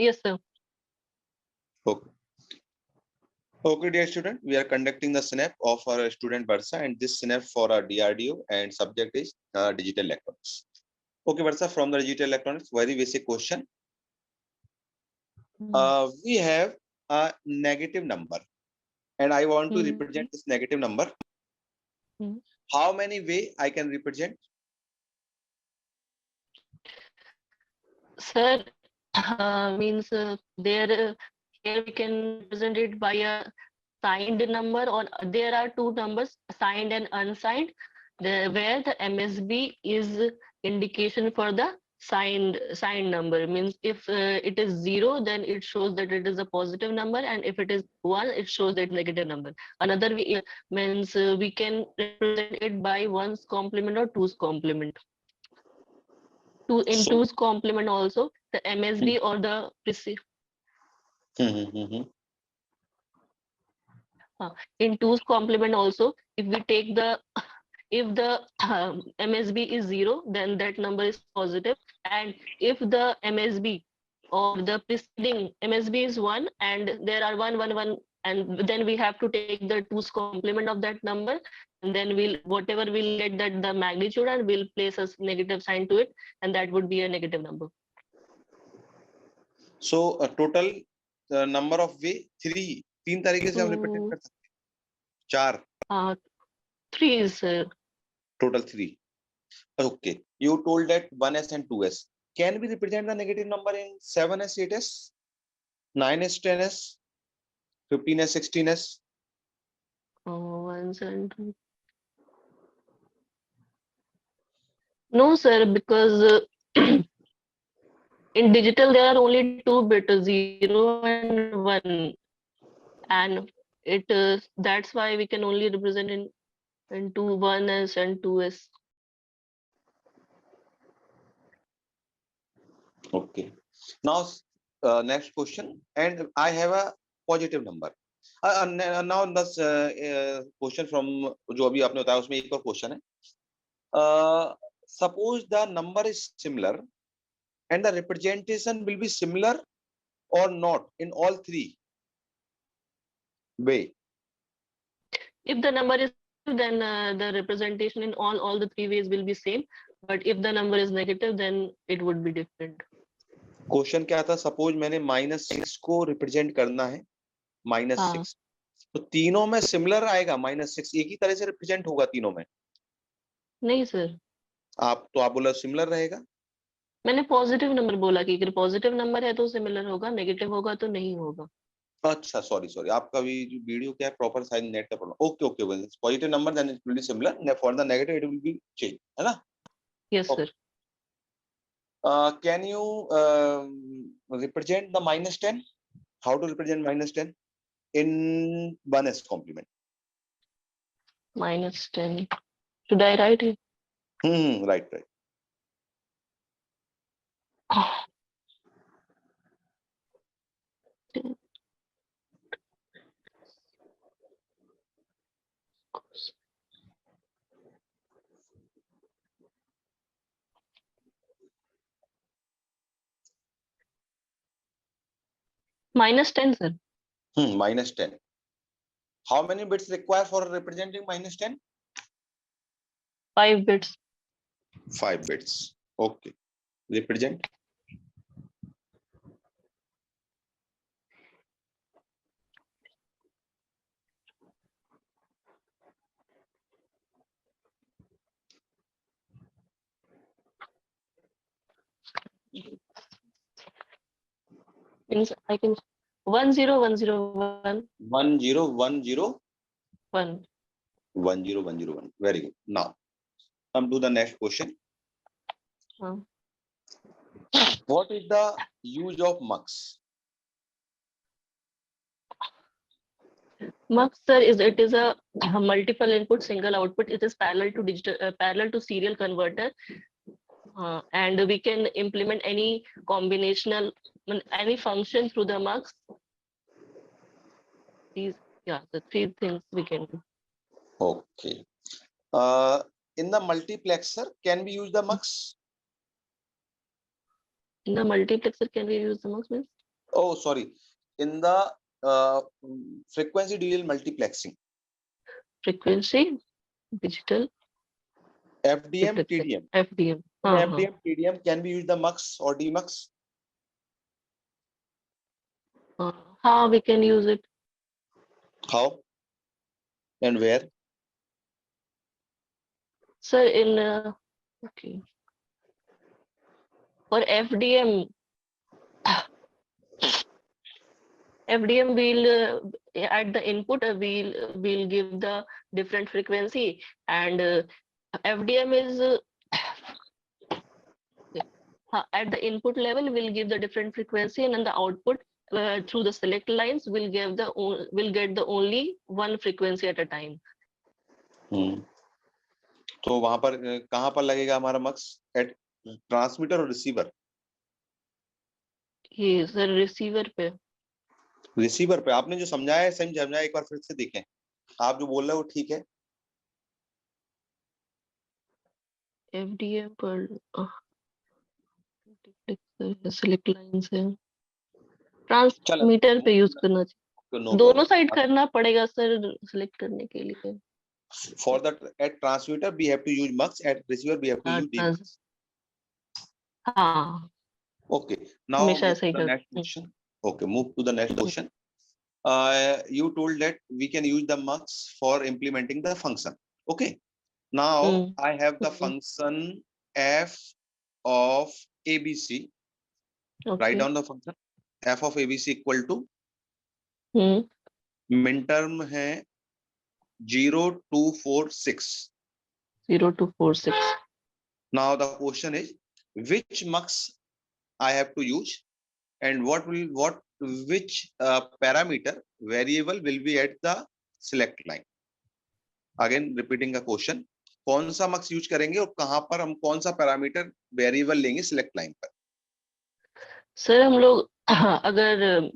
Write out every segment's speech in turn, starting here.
Yes, sir. Okay. Okay, dear student, we are conducting the SNAP of our student Varsa, and this SNAP for our DRDO and subject is digital electronics. Okay, Varsa, from the digital electronics, very basic question. We have a negative number, and I want to represent this negative number. How many way I can represent? Sir, means there here we can represent it by a signed number, or there are two numbers, signed and unsigned, where the MSB is indication for the signed number. Means if it is 0, then it shows that it is a positive number, and if it is 1, it shows that negative number. Another means we can represent it by 1's complement or 2's complement. In 2's complement also, the MSB or the in 2's complement also, if we take the if the MSB is 0, then that number is positive, and if the MSB or the preceding MSB is 1 and there are 1 1 1, and then we have to take the 2's complement of that number, and then whatever we'll get that the magnitude, and we'll place a negative sign to it, and that would be a negative number. So a total number of way 3, 3 तरीके से हम represent कर सकते हैं. 4. 3 is total 3. Okay, you told that 1s and 2s. Can we represent the negative number in 7s, 8s, 9s, 10s, 15s, 16s? 1s and 2. No, sir, because in digital there are only 2 bits, 0 and 1, and that's why we can only represent in 2, 1s and 2s. Okay, now next question, and I have a positive number. Now this question from जो अभी आपने बताया उसमें एक और question है. Suppose the number is similar and the representation will be similar or not in all 3 way. If the number is, then the representation in all the 3 ways will be same, but if the number is negative, then it would be different. Question क्या था? Suppose मैंने -6 को represent करना है, -6, तो तीनों में similar आएगा. -6 एक ही तरह से रिप्रेजेंट होगा तीनों में? नहीं सर, आप बोला सिमिलर रहेगा. मैंने पॉजिटिव नंबर बोला कि अगर पॉजिटिव नंबर है तो सिमिलर होगा, नेगेटिव होगा तो नहीं होगा. अच्छा, सॉरी, आपका भी जो वीडियो क्या है, प्रॉपर साइज नेट का problem. Okay, positive number then it will be similar, for the negative it will be change, है ना? Yes sir. Can you represent the -10? How to represent -10 in 1s complement? -10. Should I write it? Right. -10, sir. -10. How many bits required for representing -10? 5 bits. 5 bits. Okay. Represent. Means I can 10101. 10101. 10101. Very good. Now come to the next question. What is the use of mux? Mux, sir, it is a multiple input single output. It is parallel to parallel to serial converter, and we can implement any combinational any function through the mux. The 3 things we can do. Okay. In the multiplexer, can we use the mux? In the multiplexer, can we use the mux means? Oh, sorry. In the frequency dual multiplexing, Frequency, digital, FDM, multiplexing, TDM. FDM. In हाँ, FDM, TDM, can we use the mux or demux? हाँ, हाँ, we can use it. How and where? Sir, in okay, for FDM, FDM will at the input we'll give the different frequency, and FDM is at the input level we'll give the different frequency, and in the output through the select lines we'll get the only one frequency at a time. तो वहां पर कहाँ पर लगेगा हमारा मक्स? Eight transmitter और receiver? ये sir receiver पे। रिसीवर पे आपने जो समझाया है सही समझाया, एक बार फिर से देखें। आप जो बोल रहे हो ठीक है? FDM पर सेलेक्ट लाइन से ट्रांसमीटर पे यूज करना चाहिए। No दोनों problem. साइड करना पड़ेगा सर सेलेक्ट करने के लिए। For the at transmitter we have to use mux, at receiver we have to use demux. हाँ, Okay, now हमेशा move ऐसा ही to the next कर। question. Okay, move to the next question. You told that we can use the mux for implementing the function. Okay, now I have the function f of abc. Write down the function f of abc equal to min term है 0246. 0246. Now the question is which mux I have to use and which parameter variable will be at the select line. Again repeating the question, कौन सा mux use करेंगे और कहां पर हम कौन सा पैरामीटर वेरिएबल लेंगे सिलेक्ट लाइन पर? सर हम लोग अगर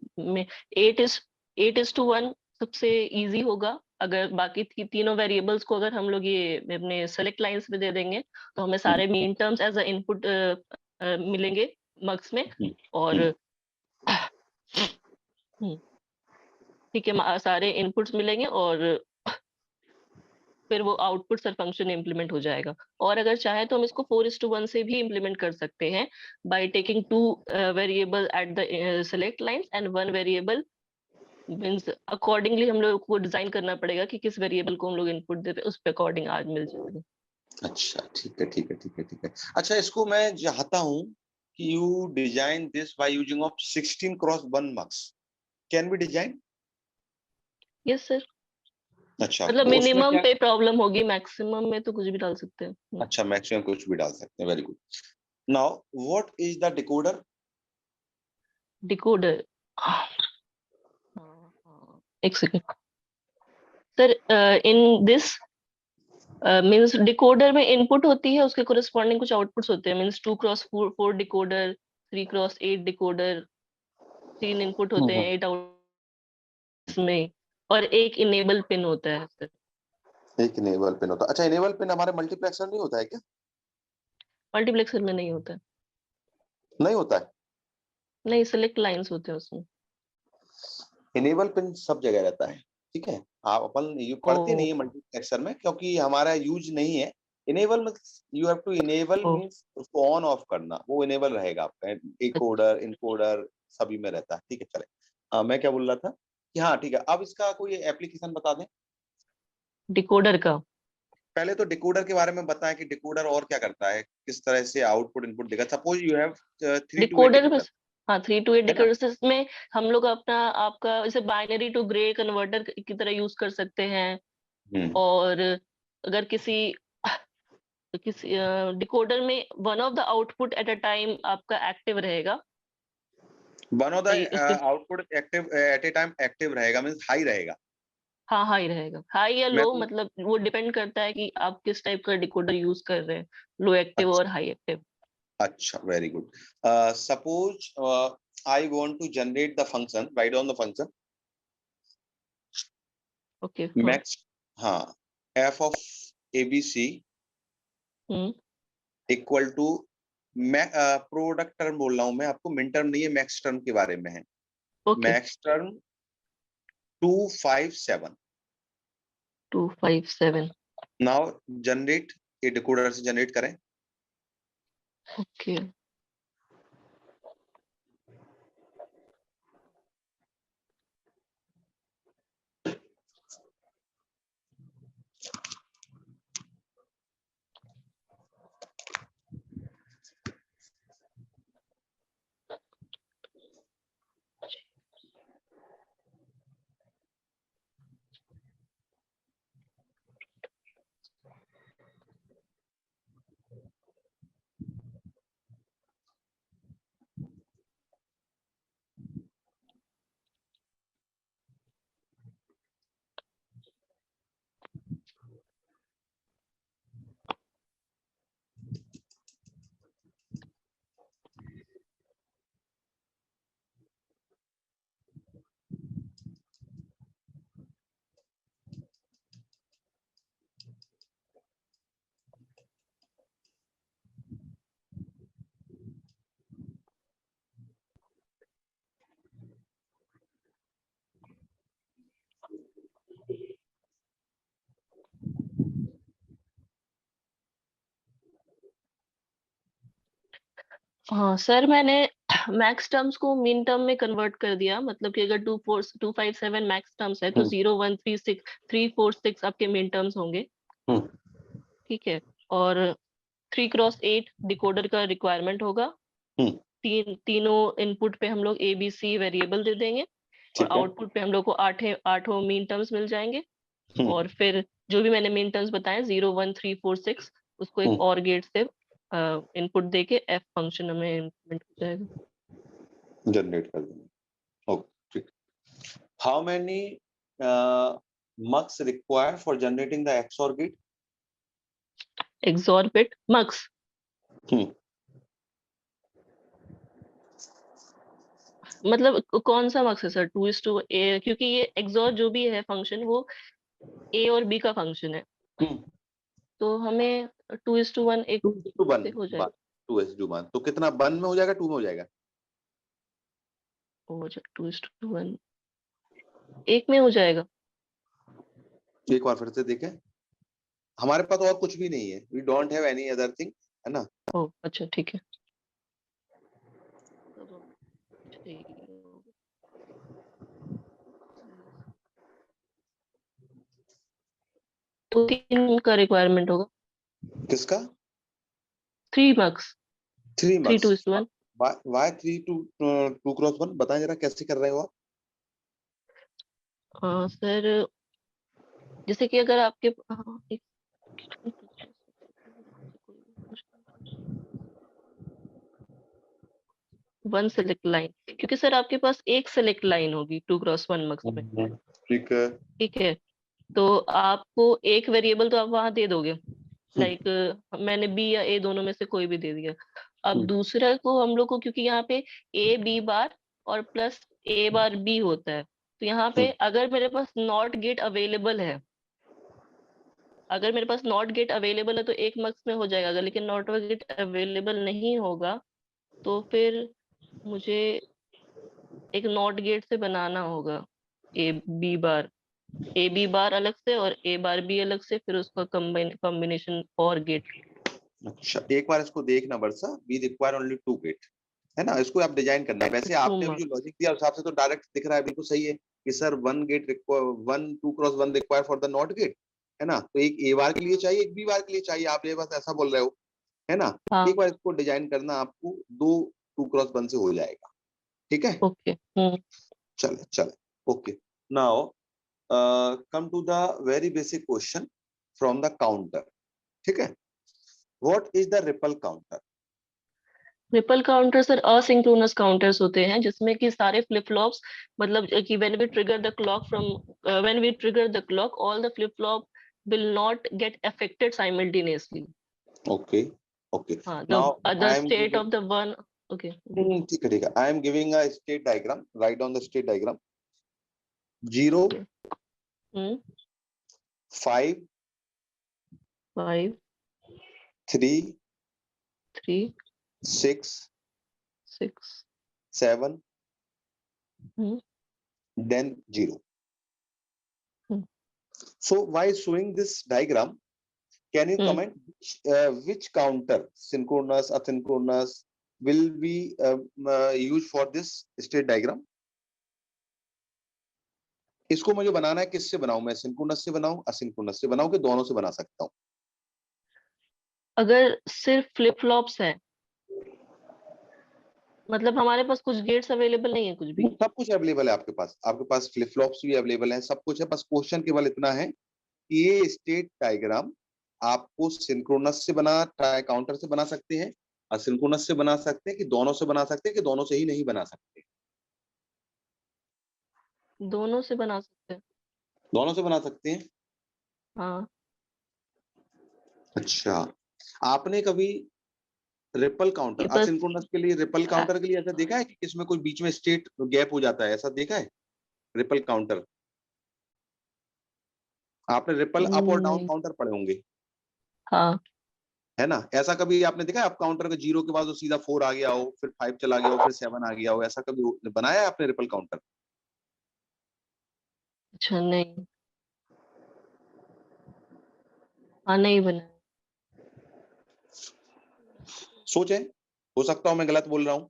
8:1 सबसे इजी होगा। अगर बाकी तीनों वेरिएबल्स को अगर हम लोग ये अपने सेलेक्ट लाइंस में दे देंगे तो हमें सारे min terms as a input मिलेंगे मक्स में, और ठीक है सारे इनपुट्स मिलेंगे और फिर वो आउटपुट सर फंक्शन इम्प्लीमेंट हो जाएगा। और अगर चाहे तो हम इसको 4:1 से भी इम्प्लीमेंट कर सकते हैं by taking 2 variable at the select lines and 1 variable means accordingly हम लोग को डिजाइन करना पड़ेगा कि किस वेरिएबल को हम लोग इनपुट दे रहे हैं, उस पे अकॉर्डिंग आज मिल जाएगा। अच्छा ठीक है ठीक है ठीक है ठीक है। अच्छा इसको मैं चाहता हूं कि you design this by using of 16x1 mux. Can be design? Yes sir. अच्छा मतलब तो उसमें मिनिमम क्या? पे प्रॉब्लम होगी, मैक्सिमम में तो कुछ भी डाल सकते हैं। अच्छा मैक्सिमम कुछ भी डाल सकते हैं, very good. Now what is the decoder? Decoder, एक second sir. In this means decoder में इनपुट होती है, उसके कोरिस्पॉन्डिंग कुछ आउटपुट्स होते हैं। Means 2x4 decoder, 3x8 decoder, 3 input होते हैं 8 आउट में, और एक इनेबल पिन होता है सर। एक इनेबल पिन होता है। अच्छा इनेबल पिन हमारे मल्टीप्लेक्सर नहीं होता है क्या? मल्टीप्लेक्सर में नहीं होता है। नहीं होता है? नहीं, सेलेक्ट लाइंस होते हैं उसमें। इनेबल पिन सब जगह रहता है, ठीक है। आप अपन ये पढ़ते नहीं है मल्टीप्लेक्सर में क्योंकि हमारा यूज नहीं है। Enable you have to enable means उसको ऑन ऑफ करना, वो इनेबल रहेगा आपका। डिकोडर इनकोडर सभी में रहता है, ठीक है। चले मैं क्या बोल रहा था कि हाँ ठीक है, अब इसका कोई एप्लीकेशन बता दें। डिकोडर का पहले तो डिकोडर के बारे में बताएं कि डिकोडर और क्या करता है, किस तरह से आउटपुट इनपुट देगा। Suppose you have 3 to 8 decoder decoder, हाँ 3 to 8 है ना? डिकोडर में हम लोग अपना आपका जैसे बाइनरी टू ग्रे कन्वर्टर की तरह यूज कर सकते हैं। और अगर किसी डिकोडर में one of the output at a time आपका एक्टिव रहेगा। One of the output active at A time active रहेगा मींस हाई रहेगा। हाँ हाई रहेगा, हाई या मैं लो, तो मतलब वो डिपेंड करता है कि आप किस टाइप का डिकोडर यूज कर रहे हैं, लो एक्टिव और हाई एक्टिव। अच्छा very good. Suppose I want to generate the function, write down the function okay max, हाँ f of abc equal to product term बोल रहा हूं मैं आपको, मिन टर्म नहीं है, मैक्स टर्म के बारे में है। Okay, max term 257। 257। Now generate, ये डिकोडर से जनरेट करें। ओके, हाँ सर, मैंने मैक्स टर्म्स को मिन टर्म में कन्वर्ट कर दिया। मतलब कि अगर 257 मैक्स टर्म्स है तो 0 1 3 6 3 4 6 आपके मिन टर्म्स होंगे। हम्म, ठीक है। और 3x8 डिकोडर का रिक्वायरमेंट होगा। हम्म, तीनों इनपुट पे हम लोग ABC वेरिएबल दे देंगे, और ठीक है। आउटपुट पे हम लोग को आठों मीन टर्म्स मिल जाएंगे। हम्म, और फिर जो भी मैंने मीन टर्म्स बताए 0 1 3 4 6, उसको एक हम्म, और गेट से इनपुट देके F फंक्शन हमें इम्प्लीमेंट हो जाएगा। जनरेट कर देंगे। ओके, ठीक। How many mux required for generating the XOR gate? XOR bit mux, hmm, मतलब कौन सा मक्स है सर? 2:A, क्योंकि ये XOR जो भी है फंक्शन वो A और B का फंक्शन है, हम्म, तो हमें 2:1 एक 2:1, से हो जाएगा। 2:1, तो कितना 1 में हो जाएगा, 2 में हो जाएगा? हो जाए 2:1, एक में हो जाएगा। एक बार फिर से देखें, हमारे पास और कुछ भी नहीं है, we don't have any other thing, है ना। ओ अच्छा, ठीक है। तब हम चाहिए होगा। तो 3 का रिक्वायरमेंट होगा। किसका? 3 मार्क्स, 3 3 mux। 2:1। वाई 3 2 क्रॉस 1 बताएं जरा, कैसे कर रहे हो आप? सर, जैसे कि अगर आपके एक 1 सेलेक्ट लाइन, क्योंकि सर आपके पास एक सेलेक्ट लाइन होगी 2x1 मक्स में। ठीक है। ठीक है, तो आपको एक वेरिएबल तो आप वहां दे दोगे, लाइक मैंने B या A दोनों में से कोई भी दे दिया। अब दूसरा को हम लोग को, क्योंकि यहाँ पे A B बार और प्लस A बार B होता है, तो यहाँ पे अगर मेरे पास नॉट गेट अवेलेबल है, अगर मेरे पास नॉट गेट अवेलेबल है तो एक मक्स में हो जाएगा। अगर लेकिन नॉट गेट अवेलेबल नहीं होगा तो फिर मुझे एक नॉट गेट से बनाना होगा A B बार अलग से और A बार B अलग से, फिर उसका कॉम्बिनेशन और गेट। अच्छा, एक बार इसको देखना वर्षा, वी रिक्वायर ओनली 2 गेट, है ना, इसको आप डिजाइन करना है। वैसे 2 आपने भी जो मार्क्स। लॉजिक दिया उस हिसाब से तो डायरेक्ट दिख रहा है, बिल्कुल सही है कि sir 1 gate require, 1 2x1 require for the not gate, है ना। तो एक ए बार के लिए चाहिए, एक बी बार के लिए चाहिए, आप ये बस ऐसा बोल रहे हो, है ना। हाँ, एक बार इसको डिजाइन करना, आपको 2 2x1 से हो जाएगा, ठीक है। ओके। चले चले, okay. Now come to the very basic question from the counter, ठीक है। What is the ripple counter? Ripple counter sir asynchronous counters होते हैं, जिसमें कि सारे फ्लिप फ्लॉप्स, मतलब कि when we trigger the clock when we trigger the clock, all the flip flop will not get affected simultaneously. Okay, okay. हाँ, now the I am state giving, of the one. Okay. ठीक है ठीक है, I am giving a state diagram, right down the state diagram. 0 Okay. 5 5 3 3 6, 6. 7, Hmm. then 0. Hmm. So while showing this diagram, can you Hmm. comment which counter, synchronous, asynchronous, will be used for this state diagram? इसको मुझे बनाना है, किससे बनाऊं मैं? Synchronous से बनाऊं, asynchronous से बनाऊं, कि दोनों से बना सकता हूं? अगर सिर्फ फ्लिप फ्लॉप्स है, मतलब हमारे पास कुछ गेट्स अवेलेबल नहीं है कुछ भी। सब कुछ अवेलेबल है आपके पास फ्लिप फ्लॉप्स भी अवेलेबल है, सब कुछ है। बस क्वेश्चन केवल इतना है कि ये स्टेट डायग्राम आपको सिंक्रोनस से बना, काउंटर से बना सकते हैं, असिंक्रोनस से बना सकते हैं, कि दोनों से बना सकते हैं, कि दोनों से ही नहीं बना सकते? दोनों से बना सकते हैं। दोनों से बना सकते हैं। हाँ। अच्छा, आपने कभी रिपल काउंटर, ये बस असिंक्रोनस के लिए, रिपल काउंटर के लिए ऐसा देखा है कि इसमें कोई बीच में स्टेट गैप हो जाता है? ऐसा देखा है रिपल काउंटर? आपने रिपल अप और डाउन नहीं। काउंटर पढ़े होंगे, हाँ। है ना? ऐसा कभी आपने देखा है अप काउंटर के 0 के बाद वो सीधा 4 आ गया हो, फिर 5 चला गया हो, फिर 7 आ गया हो? ऐसा कभी बनाया है आपने रिपल काउंटर? अच्छा, नहीं। हाँ, नहीं बना। सोचे, हो सकता हूं मैं गलत बोल रहा हूं।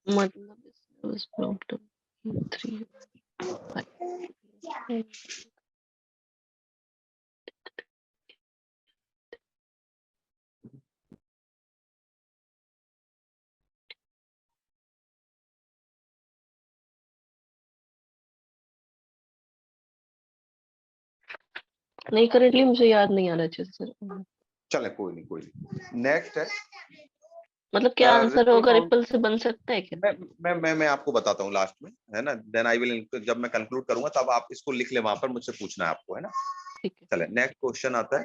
मतलब प्रॉब्लम 3 5 नहीं, करेंटली मुझे याद नहीं आ रहा अच्छे से सर। चले, कोई नहीं। नेक्स्ट है मतलब क्या आंसर रिपल होगा? काउंट। रिपल से बन सकता है क्या? मैं आपको बताता हूँ लास्ट में, है ना? देन आई विल, जब मैं कंक्लूड करूंगा तब आप इसको लिख ले वहां पर, मुझसे पूछना है आपको, है ना? ठीक है। चले, नेक्स्ट क्वेश्चन आता है।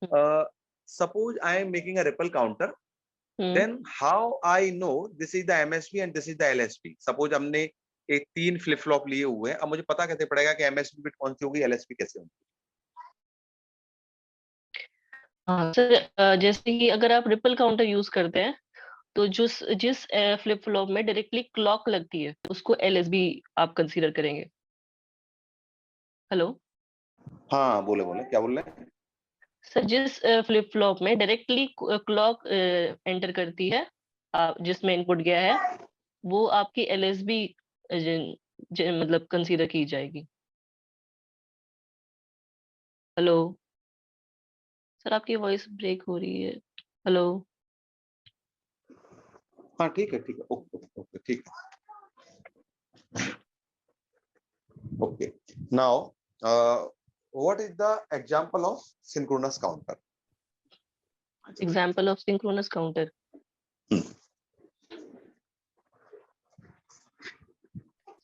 Hmm. Suppose I am making a ripple counter, hmm. then how I know this is the MSB and this is the LSB? Suppose हमने एक 3 फ्लिप फ्लॉप लिए हुए हैं, अब मुझे पता कैसे पड़ेगा कि MSB बिट कौन सी होगी, LSB कैसे होगी? हाँ सर, जैसे कि अगर आप रिपल काउंटर यूज करते हैं तो जिस जिस फ्लिप फ्लॉप में डायरेक्टली क्लॉक लगती है उसको एलएसबी आप कंसीडर करेंगे। हेलो हाँ, बोले बोले, क्या बोल रहे हैं? सर, जिस फ्लिप फ्लॉप में डायरेक्टली क्लॉक एंटर करती है, जिसमें इनपुट गया है, वो आपकी एलएसबी मतलब कंसीडर की जाएगी। हेलो सर, आपकी वॉइस ब्रेक हो रही है। हेलो। हाँ, ठीक है, ओके ओके, ठीक है, okay. Now what is the example of synchronous counter? Example of synchronous counter.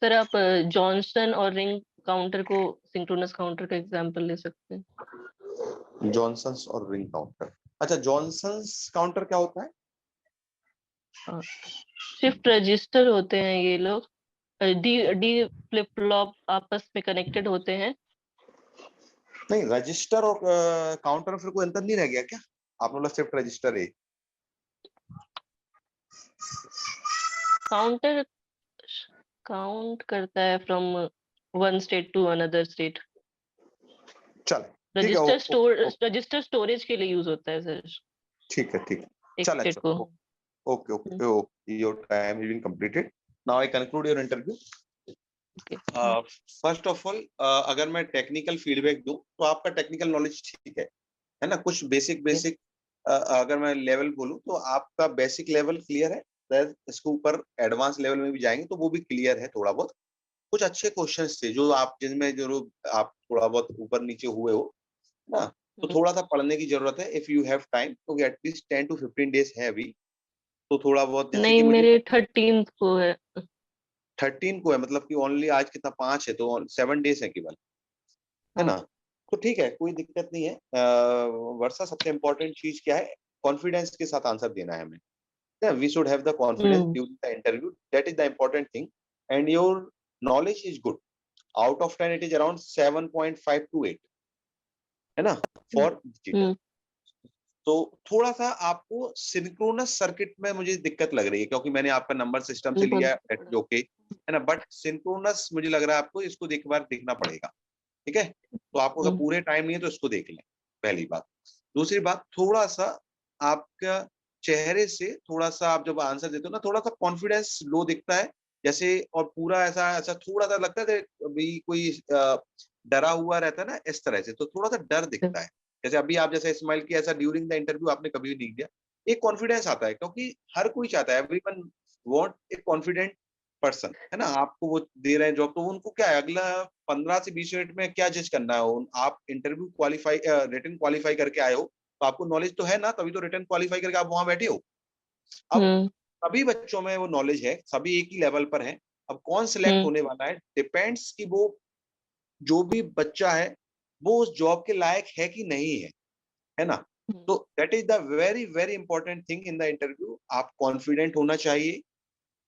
Sir, आप जॉनसन और रिंग काउंटर को सिंक्रोनस काउंटर का एग्जाम्पल ले सकते हैं। जॉनसन्स और रिंग काउंटर। अच्छा, जॉनसन्स काउंटर क्या होता है? शिफ्ट रजिस्टर होते हैं ये लोग। डी डी फ्लिप फ्लॉप आपस में कनेक्टेड होते हैं। नहीं, रजिस्टर और काउंटर में फिर कोई अंतर नहीं रह गया क्या? आपने बोला शिफ्ट रजिस्टर है। काउंटर काउंट करता है from one state to another state. चल, ठीक है, रजिस्टर स्टोरेज के लिए यूज होता है सर, ठीक है, एक चल स्टेट अच्छा, को। Okay okay okay, your time has been completed. Now I conclude your interview. First of all, अगर मैं टेक्निकल फीडबैक दूं तो आपका टेक्निकल नॉलेज ठीक है ना? कुछ बेसिक अगर मैं लेवल बोलूं तो आपका बेसिक लेवल क्लियर है। इसके ऊपर एडवांस लेवल में भी जाएंगे तो वो भी क्लियर है थोड़ा बहुत। कुछ अच्छे क्वेश्चंस थे जो आप, जिनमें जो आप थोड़ा बहुत ऊपर नीचे हुए हो ना, तो थोड़ा सा पढ़ने की जरूरत है। इफ यू हैव टाइम, तो एटलीस्ट 10 to 15 days है अभी, तो थोड़ा बहुत जैसे नहीं, कि मुझे मेरे 13th को है। 13 को है, मतलब कि ओनली आज कितना 5 है, तो 7 डेज है केवल, है हाँ। ना? तो ठीक है, कोई दिक्कत नहीं है। वर्षा, सबसे इम्पोर्टेंट चीज क्या है? कॉन्फिडेंस के साथ आंसर देना है हमें। We should have the confidence hmm. During the interview, that is the important thing. And your knowledge is good, out of 10 it is around 7.5 to 8, है ना, हम्म। For digital. हम्म। तो थोड़ा सा आपको सिंक्रोनस सर्किट में मुझे दिक्कत लग रही है, क्योंकि मैंने आपका नंबर सिस्टम से लिया है, ओके, है ना, बट सिंक्रोनस मुझे लग रहा है आपको इसको एक बार देखना पड़ेगा, ठीक है? तो आपको अगर हम्म। पूरे टाइम नहीं है तो इसको देख लें, पहली बात। दूसरी बात, थोड़ा सा आपका चेहरे से थोड़ा सा आप जब आंसर देते हो ना, थोड़ा सा कॉन्फिडेंस लो दिखता है, जैसे, और पूरा ऐसा ऐसा थोड़ा सा लगता है कि अभी कोई डरा हुआ रहता है ना, इस तरह से, तो थोड़ा सा डर दिखता है। जैसे अभी आप जैसे स्माइल किया, ऐसा ड्यूरिंग द इंटरव्यू आपने कभी नहीं किया। एक कॉन्फिडेंस आता है, क्योंकि हर कोई चाहता है, everyone want a confident person, है ना? आपको वो दे रहे हैं जॉब, तो उनको क्या है, अगला 15 से 20 मिनट में क्या जज करना है? आप इंटरव्यू क्वालिफाई, रिटन क्वालिफाई करके आए हो, तो आपको नॉलेज तो है ना, तभी तो रिटन क्वालिफाई करके आप वहां बैठे हो। अब हम्म। सभी बच्चों में वो नॉलेज है, सभी एक ही लेवल पर है। अब कौन सिलेक्ट हम्म। होने वाला है, डिपेंड्स कि वो जो भी बच्चा है वो उस जॉब के लायक है कि नहीं है ना? तो that is the very very important thing in the interview. आप कॉन्फिडेंट होना चाहिए,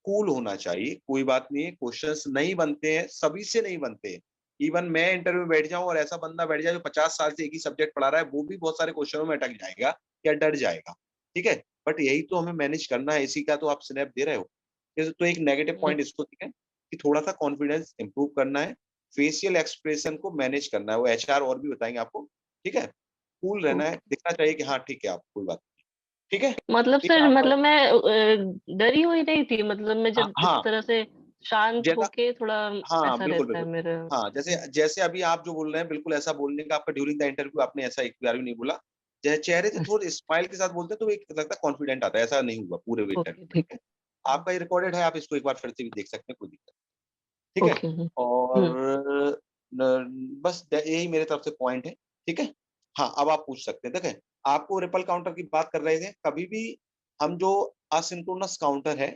कूल होना चाहिए, कोई बात नहीं है, क्वेश्चंस नहीं बनते हैं, सभी से नहीं बनते हैं। इवन मैं इंटरव्यू में बैठ जाऊं और ऐसा बंदा बैठ जाए जो 50 साल से एक ही सब्जेक्ट पढ़ा रहा है, वो भी बहुत सारे क्वेश्चनों में अटक जाएगा या डर जाएगा, ठीक है? बट यही तो हमें मैनेज करना है, इसी का तो आप स्नैप दे रहे हो। तो एक नेगेटिव पॉइंट इसको दिया कि थोड़ा सा कॉन्फिडेंस इंप्रूव करना है, फेशियल एक्सप्रेशन को मैनेज करना है, वो एचआर और भी बताएंगे आपको, ठीक है? कूल रहना है, दिखना चाहिए कि हाँ ठीक है, आप कोई बात नहीं, ठीक है? मतलब एक सर, आप, मतलब मैं डरी हुई नहीं थी, मतलब मैं हाँ जब इस हाँ, तरह से शांत जैसा, होके थोड़ा हाँ, ऐसा बिल्कुल, रहता है बिल्कुल। मेरा। हाँ, जैसे जैसे अभी आप जो बोल रहे हैं, बिल्कुल ऐसा बोलने का आपका ड्यूरिंग द इंटरव्यू आपने ऐसा एक बार भी नहीं बोला। चेहरे से थोड़े स्माइल के साथ बोलते हैं तो एक लगता है कॉन्फिडेंट आता है, ऐसा नहीं हुआ पूरे ओके, इंटरव्यू में, ठीक। ठीक है? आपका ये रिकॉर्डेड है, आप इसको एक बार फिर से भी देख सकते हैं, कोई दिक्कत नहीं, ठीक है? ओके। हम्म। और बस यही मेरे तरफ से पॉइंट है, ठीक है? हाँ, अब आप पूछ सकते हैं। देखें, आपको रिपल काउंटर की बात कर रहे थे, कभी भी हम जो असिंक्रोनस काउंटर है,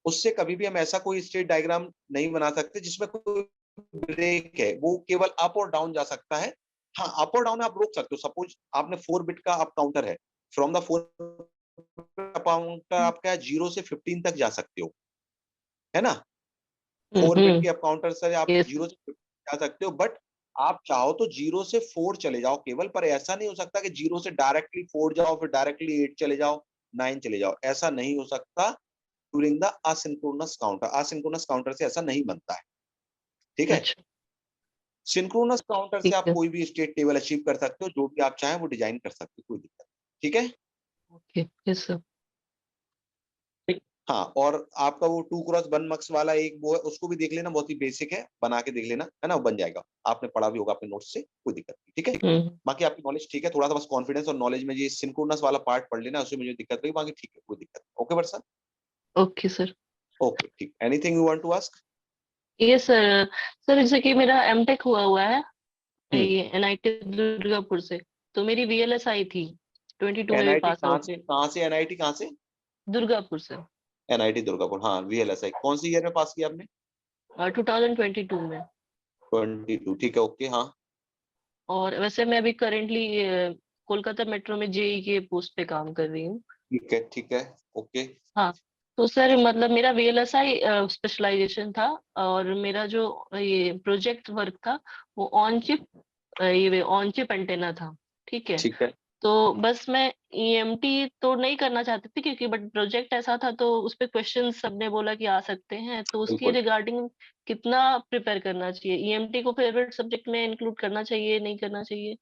उससे कभी भी हम ऐसा कोई स्टेट डायग्राम नहीं बना सकते जिसमें कोई ब्रेक है, वो केवल अप और डाउन जा सकता है। हाँ, अप और डाउन आप रोक सकते हो, सपोज आपने 4 बिट का अप काउंटर है, फ्रॉम द 4 काउंटर आप क्या 0 से 15 तक जा सकते हो, है ना? 4 बिट हम्म। के अप काउंटर से आप यस। 0 से 15 जा सकते हो, बट आप चाहो तो 0 से 4 चले जाओ केवल, पर ऐसा नहीं हो सकता कि 0 से डायरेक्टली 4 जाओ, फिर डायरेक्टली 8 चले जाओ, 9 चले जाओ, ऐसा नहीं हो सकता during the asynchronous counter. Asynchronous counter से ऐसा नहीं बनता है, ठीक है? अच्छा। सिंक्रोनस काउंटर से ठीक आप है। कोई भी स्टेट टेबल अचीव कर सकते हो, जो भी आप चाहें वो डिजाइन कर सकते हो, कोई दिक्कत नहीं, ठीक है? ओके। Yes sir. ठीक। हाँ, और आपका वो 2x1 वाला एक वो है, उसको भी देख लेना, बहुत ही बेसिक है, बना के देख लेना, है ना? वो बन जाएगा, आपने पढ़ा भी होगा अपने नोट्स से, कोई दिक्कत नहीं, ठीक है? हम्म। बाकी आपकी नॉलेज ठीक है, थोड़ा सा बस कॉन्फिडेंस और नॉलेज में ये सिंक्रोनस वाला पार्ट पढ़ लेना, उससे मुझे दिक्कत रही, बाकी ठीक है, कोई दिक्कत नहीं। Okay Varsha? Okay sir. Okay, ठीक। Anything you want to ask? Yes sir. Sir, जैसे कि मेरा एमटेक हुआ हुआ है हम्म। ये एनआईटी दुर्गापुर से, तो मेरी वीएलएसआई थी, 22 में भी एनआईटी पास कहाँ आउट। से, कहाँ से एनआईटी कहाँ से? दुर्गापुर से। एनआईटी दुर्गापुर, हाँ, वीएलएसआई कौन सी ईयर में पास किया आपने? 2022 में। 22, ठीक है, ओके, हाँ। और वैसे मैं अभी करेंटली कोलकाता मेट्रो में जेई के पोस्ट पे काम कर रही हूँ। ठीक है, ठीक है, ओके। हाँ। तो सर, मतलब मेरा वीएलएसआई स्पेशलाइजेशन था, और मेरा जो ये प्रोजेक्ट वर्क था वो ऑन चिप, ये ऑन चिप एंटेना था। ठीक है। ठीक है, तो बस मैं ईएमटी तो नहीं करना चाहती थी, क्योंकि बट प्रोजेक्ट ऐसा था तो उस पे क्वेश्चन सबने बोला कि आ सकते हैं, तो उसके बिल्कुल। रिगार्डिंग कितना प्रिपेयर करना चाहिए? ईएमटी को फेवरेट सब्जेक्ट में इंक्लूड करना चाहिए, नहीं करना चाहिए?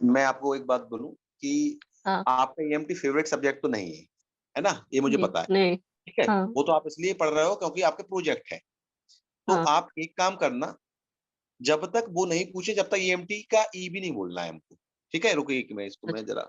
मैं आपको एक बात बोलूं कि हाँ। आपका ईएमटी फेवरेट सब्जेक्ट तो नहीं है ना? ये मुझे नहीं, पता है, नहीं। ठीक है? हाँ। वो तो आप इसलिए पढ़ रहे हो क्योंकि आपके प्रोजेक्ट है। तो हाँ। आप एक काम करना, जब तक वो नहीं पूछे, जब तक ईएमटी का ई भी नहीं बोलना है हमको, ठीक है? रुकिए कि मैं इसको मैं जरा